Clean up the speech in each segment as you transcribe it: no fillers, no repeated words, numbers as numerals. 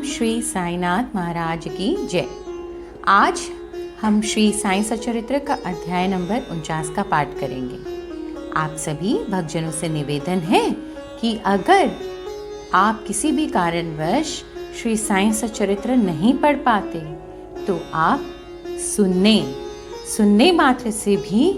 श्री साईनाथ महाराज की जय। आज हम श्री साई सच्चरित्र का अध्याय नंबर 49 का पाठ करेंगे। आप सभी भक्तजनों से निवेदन है कि अगर आप किसी भी कारणवश श्री साई सच्चरित्र नहीं पढ़ पाते तो आप सुनने मात्र से भी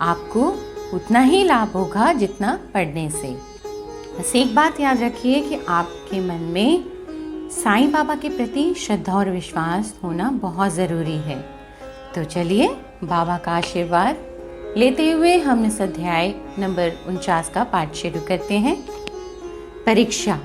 आपको उतना ही लाभ होगा जितना पढ़ने से। बस एक बात याद रखिए कि आपके मन में साईं बाबा के प्रति श्रद्धा और विश्वास होना बहुत ज़रूरी है। तो चलिए बाबा का आशीर्वाद लेते हुए हम इस अध्याय नंबर 49 का पाठ शुरू करते हैं। परीक्षा।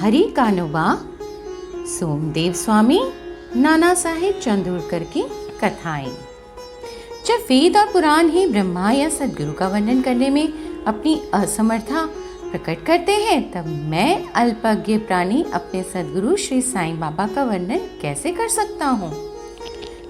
हरि कानोबा सोमदेव स्वामी नाना साहेब चंदूरकर की कथाएं। जब वेद और पुराण ही ब्रह्मा या सदगुरु का वर्णन करने में अपनी असमर्थता प्रकट करते हैं, तब मैं अल्पज्ञ प्राणी अपने सदगुरु श्री साईं बाबा का वर्णन कैसे कर सकता हूँ।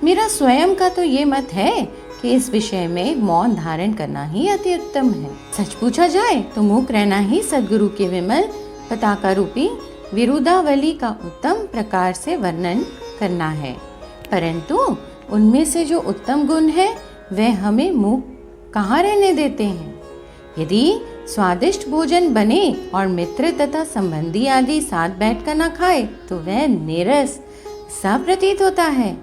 मेरा स्वयं का तो ये मत है कि इस विषय में मौन धारण करना ही अति उत्तम है। सच पूछा जाए तो मूक रहना ही सदगुरु के विमल पताका रूपी विरुदावली का उत्तम प्रकार से वर्णन करना है, परंतु उनमें से जो उत्तम गुण है वह हमें मूक कहाँ रहने देते हैं। यदि स्वादिष्ट भोजन बने और मित्र तथा संबंधी आदि साथ बैठकर न खाए तो वह नीरस सा प्रतीत होता है,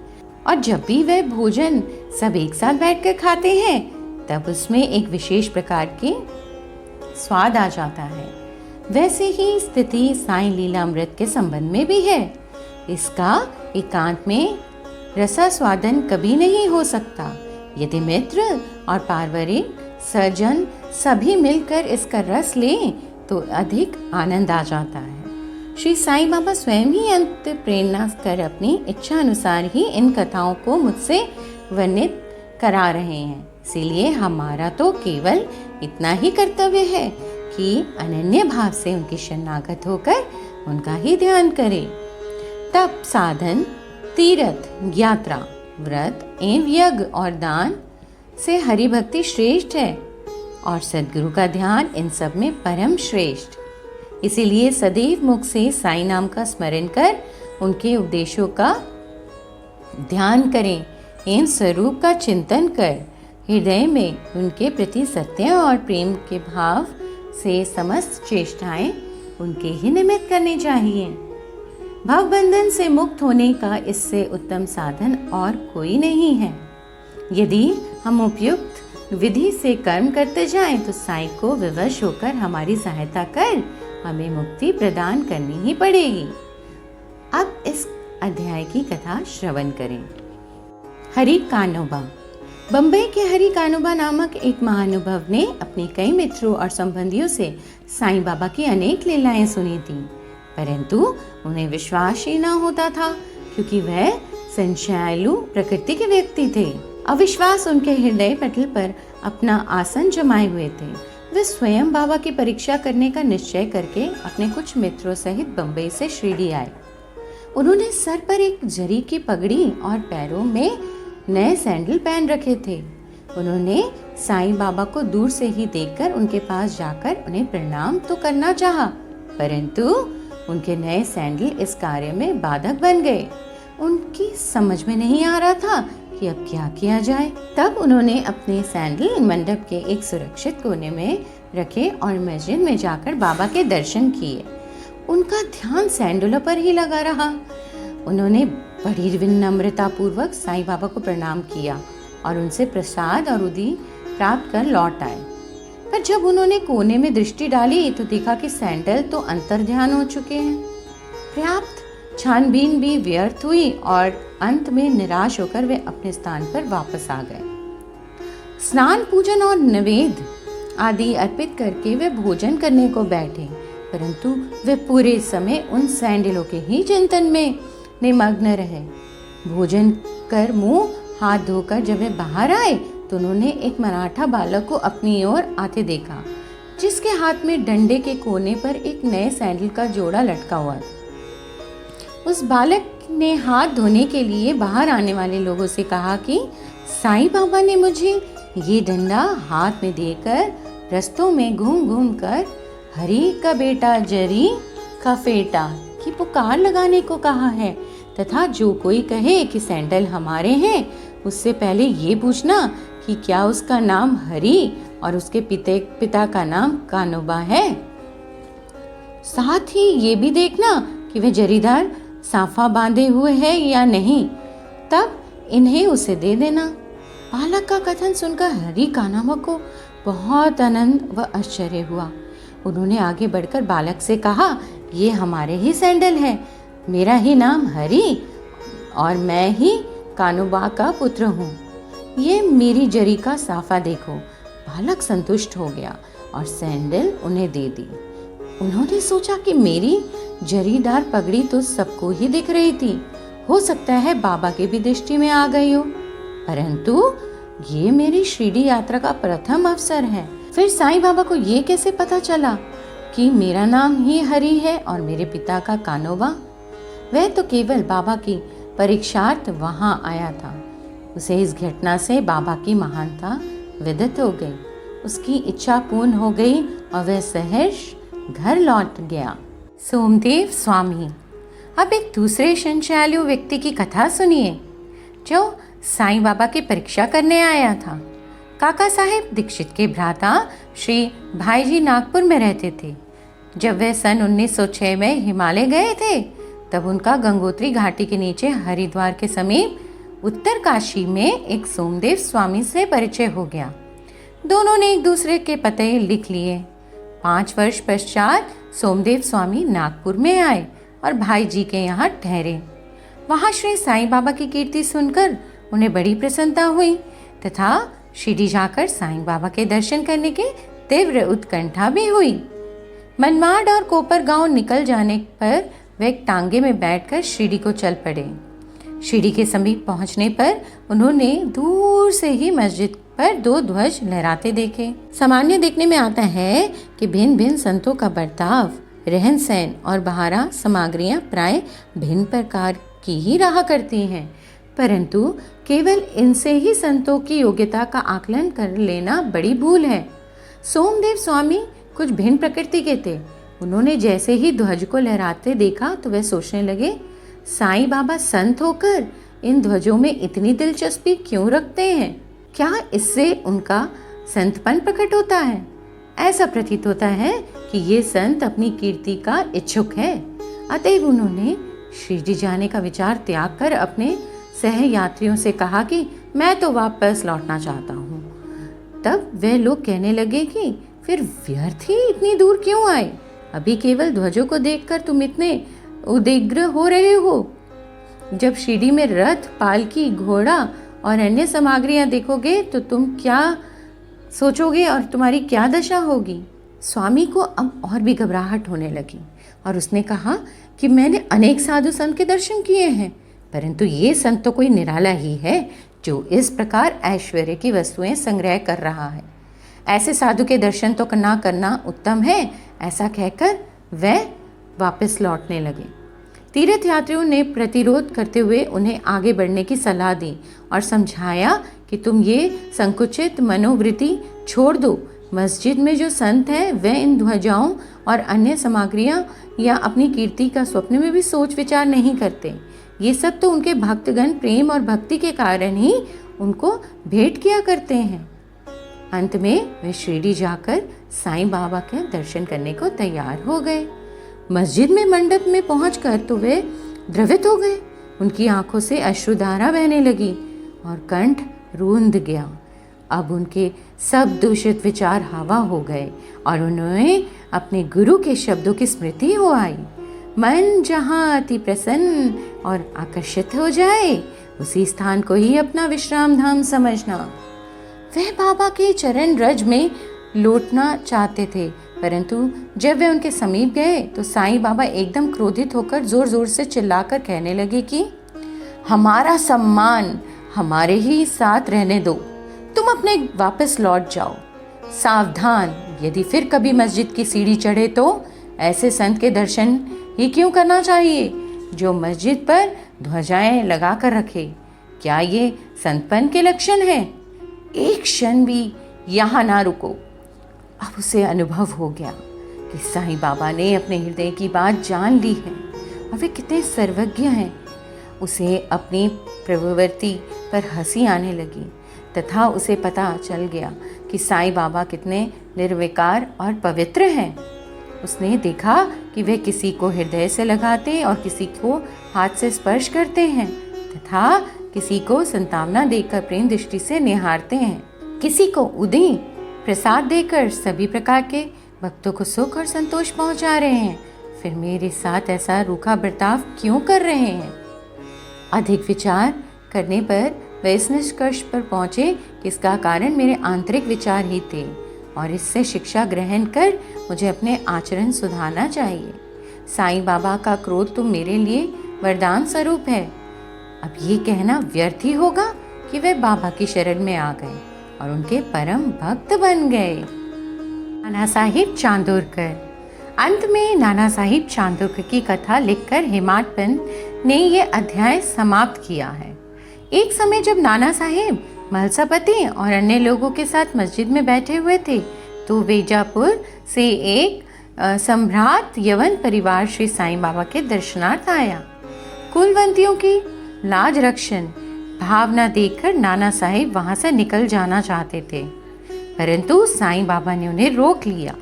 और जब भी वह भोजन सब एक साथ बैठकर खाते हैं तब उसमें एक विशेष प्रकार के स्वाद आ जाता है। वैसे ही स्थिति साईं लीलामृत के संबंध में भी है। इसका एकांत में रसास्वादन कभी नहीं हो सकता। यदि मित्र और पारिवारिक सज्जन सभी मिलकर इसका रस लें तो अधिक आनंद आ जाता है। श्री साईं बाबा स्वयं ही अंत प्रेरणा कर अपनी इच्छा अनुसार ही इन कथाओं को मुझसे वर्णित करा रहे हैं। इसीलिए हमारा तो केवल इतना ही कर्तव्य है कि अनन्य भाव से उनकी शरणागत होकर उनका ही ध्यान करें। तप, साधन, तीर्थ, यात्रा, व्रत एवं यज्ञ और दान से हरि भक्ति श्रेष्ठ है और सदगुरु का ध्यान इन सब में परम श्रेष्ठ। इसीलिए सदैव मुख से साईं नाम का स्मरण कर उनके उपदेशों का ध्यान करें एवं स्वरूप का चिंतन कर हृदय में उनके प्रति सत्य और प्रेम के भाव से समस्त चेष्टाएं उनके ही निमित्त करनी चाहिए। भव बंधन से मुक्त होने का इससे उत्तम साधन और कोई नहीं है। यदि हम उपयुक्त विधि से कर्म करते जाएं तो साईं को विवश होकर हमारी सहायता कर हमें मुक्ति प्रदान करनी ही पड़ेगी। अब इस अध्याय की कथा श्रवण करें। हरि कानोबा। बम्बई के हरि कानोबा नामक एक महानुभव ने अपने कई मित्रों और संबंधियों से साईं बाबा की अनेक लीलाएं सुनी थी, परंतु उन्हें विश्वास ही न होता था क्योंकि वह संशयालु प्रकृति के व्यक्ति थे। अविश्वास उनके हृदय पटल पर अपना आसन जमाए हुए थे। वे स्वयं बाबा की परीक्षा करने का निश्चय करके अपने कुछ मित्रों सहित बम्बई से शिरडी आए। उन्होंने सर पर एक जरी की पगड़ी और पैरों में नए सैंडल पहन रखे थे। उन्होंने साईं बाबा को दूर से ही देखकर उनके पास जाकर उन्हें प्रणाम तो करना चाहा, परंतु उनके नए सैंडल इस कार्य में बाधक बन गए। उनकी समझ में नहीं आ रहा था कि अब क्या किया जाए। तब उन्होंने अपने सैंडल मंडप के एक सुरक्षित कोने में रखे और मस्जिद में जाकर बाबा के दर्शन किए। उनका ध्यान सैंडलों पर ही लगा रहा। उन्होंने बड़ी विनम्रता पूर्वक साईं बाबा को प्रणाम किया और उनसे प्रसाद और उदी प्राप्त कर लौट आए। पर जब उन्होंने कोने में दृष्टि डाली तो देखा कि सैंडल तो अंतर ध्यान हो चुके हैं। पर्याप्त छानबीन भी व्यर्थ हुई और अंत में निराश होकर वे अपने स्थान पर वापस आ गए। स्नान, पूजन और नैवेद्य आदि अर्पित करके वे भोजन करने को बैठे, परंतु वे पूरे समय उन सैंडलों के ही चिंतन में निमग्न रहे। भोजन कर मुंह हाथ धोकर जब वे बाहर आए तो उन्होंने एक मराठा बालक को अपनी ओर आते देखा, जिसके हाथ में डंडे के कोने पर एक नए सैंडल का जोड़ा लटका हुआ था। उस बालक ने हाथ धोने के लिए बाहर आने वाले लोगों से कहा कि साईं बाबा ने मुझे ये डंडा हाथ में देकर रस्तों में घूम घूम कर हरि का बेटा जरी का फेटा की पुकार लगाने को कहा है तथा जो कोई कहे कि सैंडल हमारे हैं, उससे पहले ये पूछना कि क्या उसका नाम हरि और उसके पिता का नाम कानोबा है। साथ ही ये भी देखना कि वह जरीदार साफा बांधे हुए है या नहीं, तब इन्हें उसे दे देना। बालक का कथन सुनकर हरि कानोबा को बहुत आनंद व आश्चर्य हुआ। उन्होंने आगे बढ़कर बालक से कहा, ये हमारे ही सैंडल है, मेरा ही नाम हरि और मैं ही कानोबा का पुत्र हूँ। ये मेरी जरी का साफा देखो। बालक संतुष्ट हो गया और सैंडल उन्हें दे दी। उन्होंने सोचा कि मेरी जरीदार पगड़ी तो सबको ही दिख रही थी, हो सकता है बाबा की भी दृष्टि में आ गई हो, परंतु ये मेरी शिरडी यात्रा का प्रथम अवसर है। फिर साईं बाबा को ये कैसे पता चला कि मेरा नाम ही हरि है और मेरे पिता का कानोबा? वह तो केवल बाबा की परीक्षार्थ वहां आया था। उसे इस घटना से बाबा की महानता विदित हो गई। उसकी इच्छा पूर्ण हो गई और वह सहर्ष घर लौट गया। सोमदेव स्वामी। अब एक दूसरे संशयालु व्यक्ति की कथा सुनिए जो साईं बाबा की परीक्षा करने आया था। काका साहेब दीक्षित के भ्राता श्री भाईजी नागपुर में रहते थे। जब वे सन 1906 में हिमालय गए थे, तब उनका गंगोत्री घाटी के नीचे हरिद्वार के समीप उत्तर काशी में एक सोमदेव स्वामी से परिचय हो गया। दोनों ने एक दूसरे के पते लिख लिए। 5 वर्ष पश्चात सोमदेव स्वामी नागपुर में आए और भाई जी के यहाँ ठहरे। वहाँ श्री साईं बाबा की कीर्ति सुनकर उन्हें बड़ी प्रसन्नता हुई तथा शिरडी जाकर साईं बाबा के दर्शन करने की तीव्र उत्कंठा भी हुई। मनमाड और कोपर गांव निकल जाने पर वे एक टांगे में बैठकर शिरडी को चल पड़े। शिरडी के समीप पहुंचने पर उन्होंने दूर से ही मस्जिद पर 2 ध्वज लहराते देखे। सामान्य देखने में आता है कि भिन्न भिन्न संतों का बर्ताव, रहन सहन और बहारा सामग्रियां प्राय भिन्न प्रकार की ही रहा करती हैं, परंतु केवल इनसे ही संतों की योग्यता का आकलन कर लेना बड़ी भूल है। सोमदेव स्वामी कुछ भिन्न प्रकृति के थे। उन्होंने जैसे ही ध्वज को लहराते देखा तो वे सोचने लगे, साईं बाबा संत होकर इन ध्वजों में इतनी दिलचस्पी क्यों रखते हैं? क्या इससे उनका संतपन प्रकट होता है? ऐसा प्रतीत होता है कि ये संत अपनी कीर्ति का इच्छुक है। अतएव उन्होंने शिरडी जाने का विचार त्याग कर अपने सह यात्रियों से कहा कि मैं तो वापस लौटना चाहता हूँ। तब वे लोग कहने लगे कि फिर व्यर्थ ही इतनी दूर क्यों आए? अभी केवल ध्वजों को देखकर तुम इतने उद्विग्न हो रहे हो। जब शिरडी में रथ, पालकी, घोड़ा और अन्य सामग्रियां देखोगे तो तुम क्या सोचोगे और तुम्हारी क्या दशा होगी? स्वामी को अब और भी घबराहट होने लगी और उसने कहा कि मैंने अनेक साधु संत के दर्शन किए हैं, परंतु ये संत तो कोई निराला ही है जो इस प्रकार ऐश्वर्य की वस्तुएं संग्रह कर रहा है। ऐसे साधु के दर्शन तो ना करना उत्तम है। ऐसा कहकर वह वापस लौटने लगे। तीर्थ यात्रियों ने प्रतिरोध करते हुए उन्हें आगे बढ़ने की सलाह दी और समझाया कि तुम ये संकुचित मनोवृत्ति छोड़ दो। मस्जिद में जो संत हैं वे इन ध्वजाओं और अन्य सामग्रियां या अपनी कीर्ति का स्वप्न में भी सोच विचार नहीं करते। ये सब तो उनके भक्तगण प्रेम और भक्ति के कारण ही उनको भेंट किया करते हैं। अंत में वे शिरडी जाकर साईं बाबा के दर्शन करने को तैयार हो गए। मस्जिद में मंडप में पहुंचकर तो वे द्रवित हो गए। उनकी आंखों से अश्रुधारा बहने लगी और कंठ रूंध गया। अब उनके सब दूषित विचार हवा हो गए और उन्हें अपने गुरु के शब्दों की स्मृति हो आई। मन जहाँ अति प्रसन्न और आकर्षित हो जाए, उसी स्थान को ही अपना विश्राम धाम समझना। वह बाबा के चरण रज में लौटना चाहते थे, परंतु जब वे उनके समीप गए तो साईं बाबा एकदम क्रोधित होकर जोर जोर से चिल्लाकर कहने लगे कि हमारा सम्मान हमारे ही साथ रहने दो, तुम अपने वापस लौट जाओ। सावधान, यदि फिर कभी मस्जिद की सीढ़ी चढ़े तो ऐसे संत के दर्शन ही क्यों करना चाहिए जो मस्जिद पर ध्वजाएं लगा कर रखे। क्या ये संतपन के लक्षण है? एक क्षण भी यहाँ ना रुको। अब उसे अनुभव हो गया कि साईं बाबा ने अपने हृदय की बात जान ली है। और वे कितने सर्वज्ञ हैं। उसे अपनी प्रवृत्ति पर हंसी आने लगी तथा उसे पता चल गया कि साईं बाबा कितने निर्विकार और पवित्र हैं। उसने देखा कि वे किसी को हृदय से लगाते और किसी को हाथ से स्पर्श करते हैं तथा किसी को संतावना देकर प्रेम दृष्टि से निहारते हैं, किसी को उदी प्रसाद देकर सभी प्रकार के भक्तों को सुख और संतोष पहुंचा रहे हैं। फिर मेरे साथ ऐसा रूखा बर्ताव क्यों कर रहे हैं? अधिक विचार करने पर वे इस निष्कर्ष पर पहुंचे कि इसका कारण मेरे आंतरिक विचार ही थे और इससे शिक्षा ग्रहण कर मुझे अपने आचरण सुधारना चाहिए। साईं बाबा का क्रोध तो मेरे लिए वरदान स्वरूप है। अब ये कहना व्यर्थ ही होगा कि वे बाबा की शरण में आ गए और उनके परम भक्त बन गए। नाना साहिब चांदोरकर। अंत में नाना साहिब चांदोरकर की कथा लिखकर हेमाड पंत ने ये अध्याय समाप्त किया है। एक समय जब नाना साहिब महलसापति और अन्य लोगों के साथ मस्जिद में बैठे हुए थे तो वेजापुर से एक सम्भ्रात यवन परिवार श्री साईं बाबा के दर्शनार्थ आया। कुलवंतियों की लाज रक्षण भावना देखकर नाना साहिब वहां से निकल जाना चाहते थे, परंतु साईं बाबा ने उन्हें रोक लिया।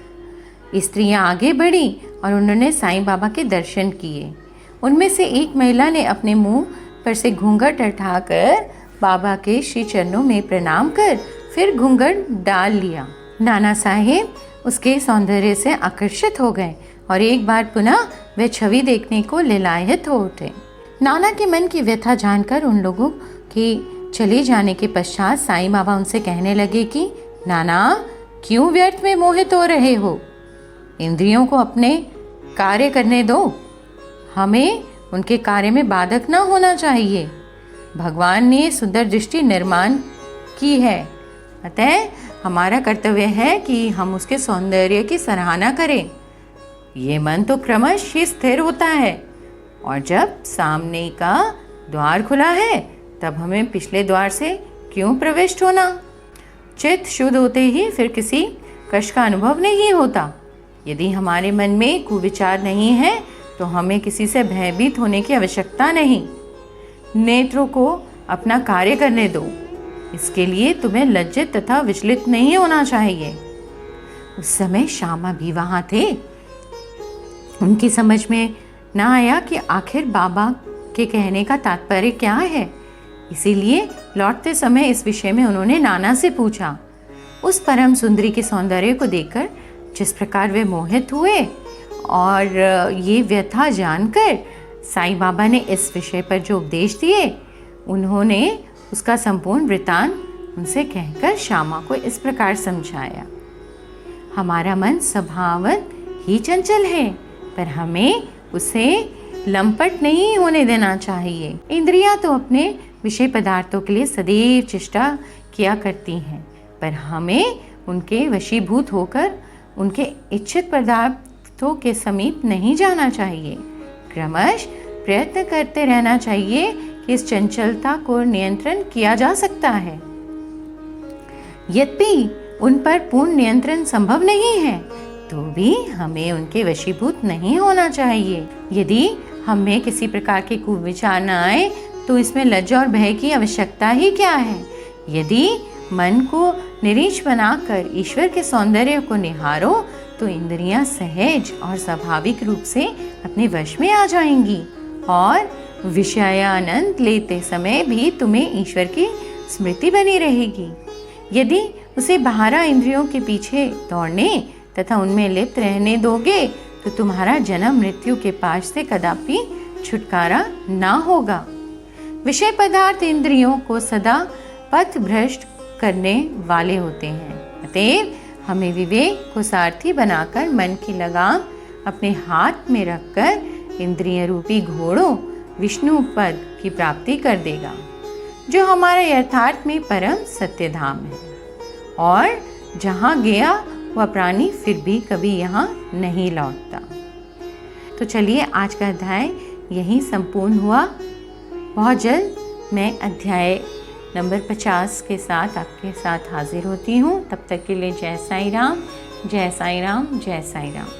स्त्रियां आगे बढ़ी और उन्होंने साईं बाबा के दर्शन किए। उनमें से एक महिला ने अपने मुंह पर से घूंघट उठाकर बाबा के श्री चरणों में प्रणाम कर फिर घूंघट डाल लिया। नाना साहिब उसके सौंदर्य से आकर्षित हो गए और एक बार पुनः वह छवि देखने को ललायत हो उठे। नाना के मन की व्यथा जानकर उन लोगों के चले जाने के पश्चात साईं बाबा उनसे कहने लगे कि नाना, क्यों व्यर्थ में मोहित हो रहे हो? इंद्रियों को अपने कार्य करने दो। हमें उनके कार्य में बाधक न होना चाहिए। भगवान ने सुंदर दृष्टि निर्माण की है, अतः हमारा कर्तव्य है कि हम उसके सौंदर्य की सराहना करें। ये मन तो क्रमश ही स्थिर होता है और जब सामने का द्वार खुला है तब हमें पिछले द्वार से क्यों प्रविष्ट होना? चित्त शुद्ध होते ही फिर किसी कष्ट का अनुभव नहीं होता। यदि हमारे मन में कुविचार नहीं है तो हमें किसी से भयभीत होने की आवश्यकता नहीं। नेत्रों को अपना कार्य करने दो। इसके लिए तुम्हें लज्जित तथा विचलित नहीं होना चाहिए। उस समय श्यामा भी वहां थे। उनकी समझ में न आया कि आखिर बाबा के कहने का तात्पर्य क्या है, इसीलिए लौटते समय इस विषय में उन्होंने नाना से पूछा। उस परम सुंदरी के सौंदर्य को देखकर जिस प्रकार वे मोहित हुए और ये व्यथा जानकर साईं बाबा ने इस विषय पर जो उपदेश दिए उन्होंने उसका संपूर्ण वृत्तांत उनसे कहकर श्यामा को इस प्रकार समझाया। हमारा मन स्वभावत ही चंचल है, पर हमें उसे लंपट नहीं होने देना चाहिए। इंद्रियां तो अपने विषय पदार्थों के लिए सदैव चेष्टा किया करती हैं, पर हमें उनके वशीभूत होकर उनके इच्छित पदार्थों के समीप नहीं जाना चाहिए। क्रमश प्रयत्न करते रहना चाहिए कि इस चंचलता को नियंत्रण किया जा सकता है। यद्यपि उन पर पूर्ण नियंत्रण संभव नहीं है तो भी हमें उनके वशीभूत नहीं होना चाहिए। यदि हमें किसी प्रकार के कुविचार न आए तो इसमें लज्जा और भय की आवश्यकता ही क्या है। यदि मन को निरीक्ष बनाकर ईश्वर के सौंदर्य को निहारो तो इंद्रियां सहज और स्वाभाविक रूप से अपने वश में आ जाएंगी और विषयानंद लेते समय भी तुम्हें ईश्वर की स्मृति बनी रहेगी। यदि उसे बाहरा इंद्रियों के पीछे दौड़ने तथा उनमें लिप्त रहने दोगे तो तुम्हारा जन्म मृत्यु के पाश से कदापि छुटकारा ना होगा। विषय पदार्थ इंद्रियों को सदा पथ भ्रष्ट करने वाले होते हैं। अतएव हमें विवेक को सारथी बनाकर मन की लगाम अपने हाथ में रखकर इंद्रिय रूपी घोड़ों विष्णु पद की प्राप्ति कर देगा, जो हमारे यथार्थ में परम सत्य धाम है और जहाँ गया वह प्राणी फिर भी कभी यहाँ नहीं लौटता। तो चलिए आज का अध्याय यहीं संपूर्ण हुआ। बहुत जल्द मैं अध्याय नंबर 50 के साथ आपके साथ हाजिर होती हूँ। तब तक के लिए जय साईं राम, जय साईं राम, जय साईं राम।